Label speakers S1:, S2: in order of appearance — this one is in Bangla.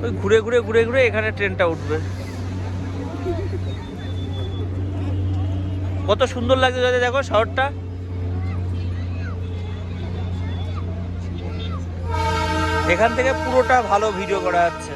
S1: ওই ঘুরে ঘুরে ঘুরে ঘুরে এখানে ট্রেনটা উঠবে। কত সুন্দর লাগছে যদি দেখো শহরটা। এখান থেকে পুরোটা ভালো ভিডিও করা যাচ্ছে।